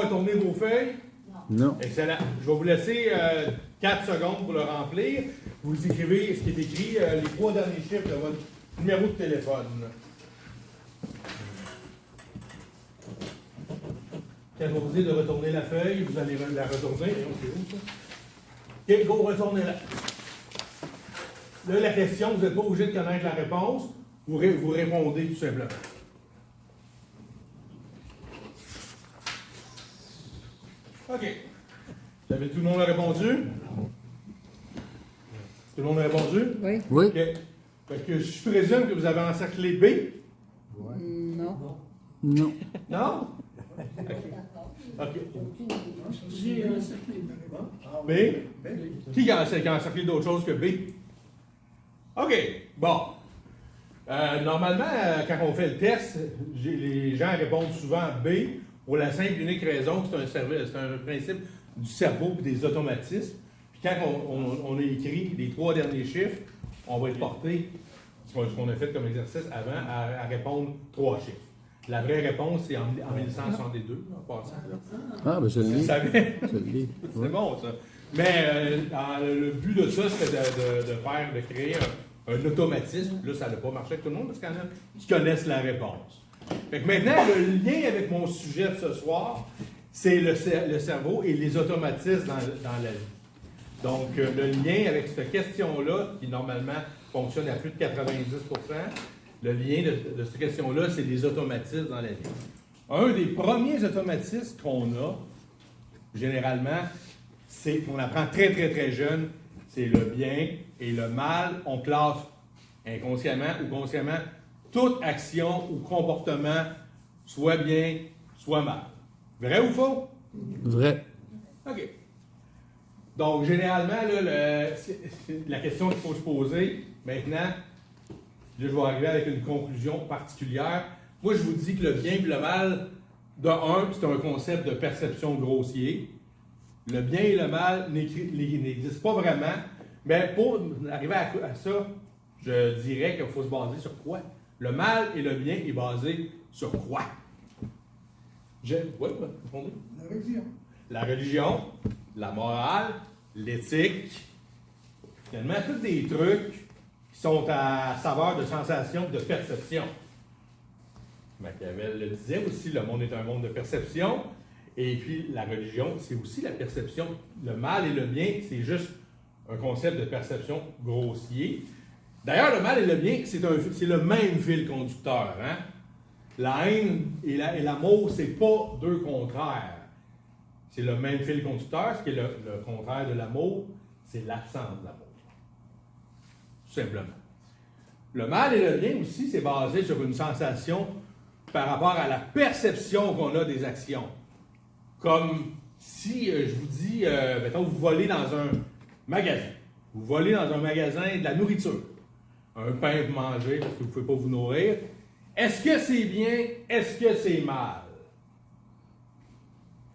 retourner vos feuilles? Non. Excellent. Je vais vous laisser 4 secondes pour le remplir. Vous écrivez ce qui est écrit, les 3 derniers chiffres de votre numéro de téléphone. Quand je vais vous dire de retourner la feuille, vous allez la retourner. Et on sait où ça? OK, go, retournez-la. Là, la question, vous n'êtes pas obligé de connaître la réponse. Vous répondez tout simplement. OK. Vous avez tout le monde a répondu? Tout le monde a répondu? Oui. Oui. OK. Fait que je présume que vous avez encerclé B. Non. Non. Non? OK. J'ai encerclé. B? Qui a encerclé d'autres choses que B? OK. Bon. Normalement, quand on fait le test, les gens répondent souvent B pour la simple et unique raison que c'est un principe du cerveau et des automatismes. Puis quand on a écrit les 3 derniers chiffres, on va être porté, ce qu'on a fait comme exercice avant, à répondre 3 chiffres. La vraie réponse, c'est en 1162, en passant. Ah, ben je Vous l'ai. savez? Je l'ai. C'est bon, ça. Mais le but de ça, c'est de créer un automatisme. Là, ça n'a pas marché avec tout le monde parce qu'il y en a qui connaissent la réponse. Fait que maintenant, le lien avec mon sujet de ce soir, c'est le cerveau et les automatismes dans la vie. Donc, le lien avec cette question-là, qui normalement fonctionne à plus de 90%, le lien de cette question-là, c'est les automatismes dans la vie. Un des premiers automatismes qu'on a, généralement, c'est qu'on apprend très, très, très jeune, c'est le bien et le mal. On classe inconsciemment ou consciemment toute action ou comportement, soit bien, soit mal. Vrai ou faux? Vrai. OK. Donc, généralement, là, la question qu'il faut se poser maintenant, là, je vais arriver avec une conclusion particulière. Moi, je vous dis que le bien et le mal, de un, c'est un concept de perception grossier. Le bien et le mal n'existent pas vraiment. Mais pour arriver à ça, je dirais qu'il faut se baser sur quoi? Le mal et le bien est basé sur quoi? Oui, répondez. La religion. La religion, la morale, l'éthique, finalement, tous des trucs qui sont à saveur de sensation, de perception. Machiavel le disait aussi, le monde est un monde de perception. Et puis, la religion, c'est aussi la perception. Le mal et le bien, c'est juste un concept de perception grossier. D'ailleurs, le mal et le bien, c'est le même fil conducteur. Hein? La haine et l'amour, c'est pas deux contraires. C'est le même fil conducteur. Ce qui est le contraire de l'amour, c'est l'absence de l'amour. Tout simplement. Le mal et le bien aussi, c'est basé sur une sensation par rapport à la perception qu'on a des actions. Comme si je vous dis, mettons, vous volez dans un magasin. Vous volez dans un magasin de la nourriture. Un pain pour manger parce que vous ne pouvez pas vous nourrir. Est-ce que c'est bien? Est-ce que c'est mal?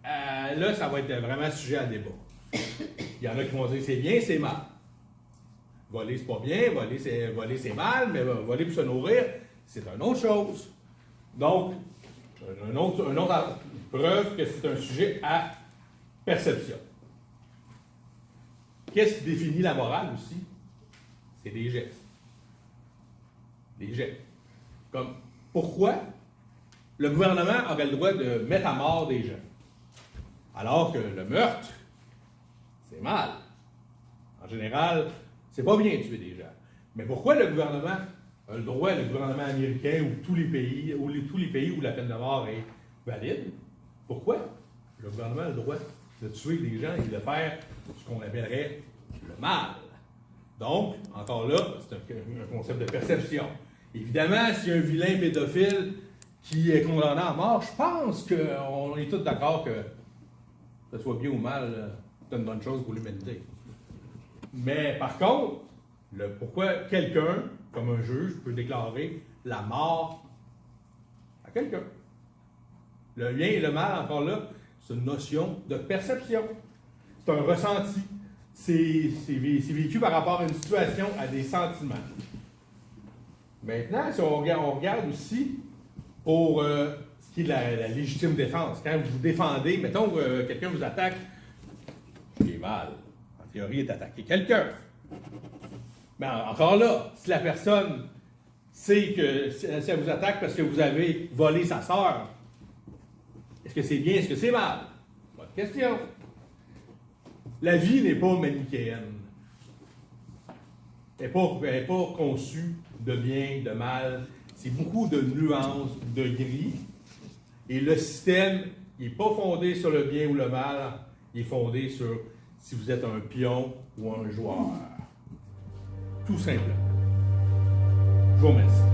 Là, ça va être vraiment sujet à débat. Il y en a qui vont dire c'est bien, c'est mal. Voler, c'est pas bien, voler, c'est mal, mais voler pour se nourrir, c'est une autre chose. Donc, une autre preuve que c'est un sujet à perception. Qu'est-ce qui définit la morale aussi? C'est des gestes. Des gestes. Comme, pourquoi le gouvernement aurait le droit de mettre à mort des gens? Alors que le meurtre, c'est mal. En général, c'est pas bien de tuer des gens. Mais pourquoi le gouvernement a le droit, le gouvernement américain ou tous les pays où la peine de mort est valide? Pourquoi le gouvernement a le droit de tuer des gens et de faire ce qu'on appellerait le mal? Donc, encore là, c'est un concept de perception. Évidemment, s'il y a un vilain pédophile qui est condamné à mort, je pense qu'on est tous d'accord que ce soit bien ou mal, c'est une bonne chose pour l'humanité. Mais par contre, pourquoi quelqu'un, comme un juge, peut déclarer la mort à quelqu'un? Le bien et le mal, encore là, c'est une notion de perception. C'est un ressenti. C'est vécu par rapport à une situation, à des sentiments. Maintenant, si on regarde aussi pour qui est la légitime défense. Quand vous vous défendez, mettons que quelqu'un vous attaque, qui est mal, en théorie, est d'attaquer quelqu'un. Mais encore là, si la personne sait que si elle vous attaque parce que vous avez volé sa sœur, est-ce que c'est bien, est-ce que c'est mal? Bonne question. La vie n'est pas manichéenne. Elle n'est pas conçue de bien, de mal. C'est beaucoup de nuances, de gris. Et le système, il n'est pas fondé sur le bien ou le mal. Il est fondé sur si vous êtes un pion ou un joueur. Tout simplement. Je vous remercie.